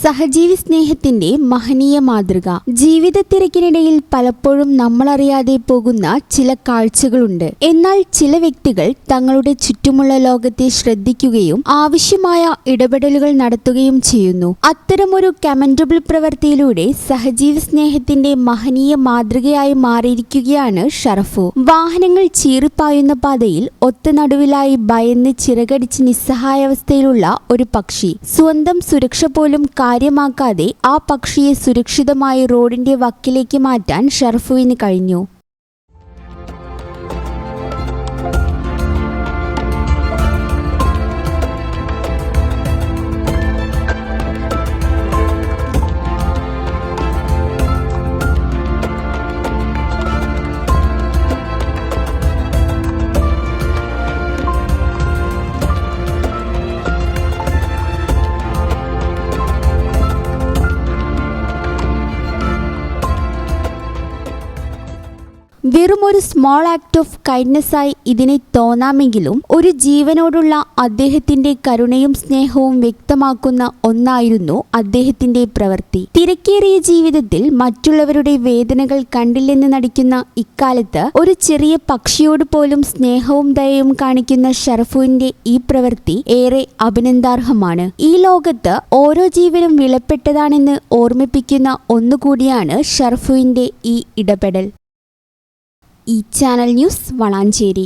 സഹജീവി സ്നേഹത്തിന്റെ മഹനീയ മാതൃക. ജീവിത തിരക്കിനിടയിൽ പലപ്പോഴും നമ്മളറിയാതെ പോകുന്ന ചില കാഴ്ചകളുണ്ട്. എന്നാൽ ചില വ്യക്തികൾ തങ്ങളുടെ ചുറ്റുമുള്ള ലോകത്തെ ശ്രദ്ധിക്കുകയും ആവശ്യമായ ഇടപെടലുകൾ നടത്തുകയും ചെയ്യുന്നു. അത്തരമൊരു കമന്റബിൾ പ്രവൃത്തിയിലൂടെ സഹജീവി സ്നേഹത്തിന്റെ മഹനീയ മാതൃകയായി മാറിയിരിക്കുകയാണ് ഷറഫു. വാഹനങ്ങൾ ചീറിപ്പായുന്ന പാതയിൽ ഒത്ത നടുവിലായി ഭയന്ന് ചിറകടിച്ച് നിസ്സഹായാവസ്ഥയിലുള്ള ഒരു പക്ഷി. സ്വന്തം സുരക്ഷ പോലും കാര്യമാക്കാതെ ആ പക്ഷിയെ സുരക്ഷിതമായി റോഡിന്റെ വക്കിലേക്ക് മാറ്റാൻ ഷറഫുവിന് കഴിഞ്ഞു. വെറുമൊരു സ്മോൾ ആക്ട് ഓഫ് കൈൻഡ്നെസ്സായി ഇതിനെ തോന്നാമെങ്കിലും ഒരു ജീവനോടുള്ള അദ്ദേഹത്തിന്റെ കരുണയും സ്നേഹവും വ്യക്തമാക്കുന്ന ഒന്നായിരുന്നു അദ്ദേഹത്തിന്റെ പ്രവൃത്തി. തിരക്കേറിയ ജീവിതത്തിൽ മറ്റുള്ളവരുടെ വേദനകൾ കണ്ടില്ലെന്ന് നടിക്കുന്ന ഇക്കാലത്ത് ഒരു ചെറിയ പക്ഷിയോട് പോലും സ്നേഹവും ദയയും കാണിക്കുന്ന ഷറഫുവിന്റെ ഈ പ്രവൃത്തി ഏറെ അഭിനന്ദാർഹമാണ്. ഈ ലോകത്ത് ഓരോ ജീവനും വിലപ്പെട്ടതാണെന്ന് ഓർമ്മിപ്പിക്കുന്ന ഒന്നുകൂടിയാണ് ഷറഫുവിന്റെ ഈ ഇടപെടൽ. ഈ ചാനൽ ന്യൂസ് വളാഞ്ചേരി.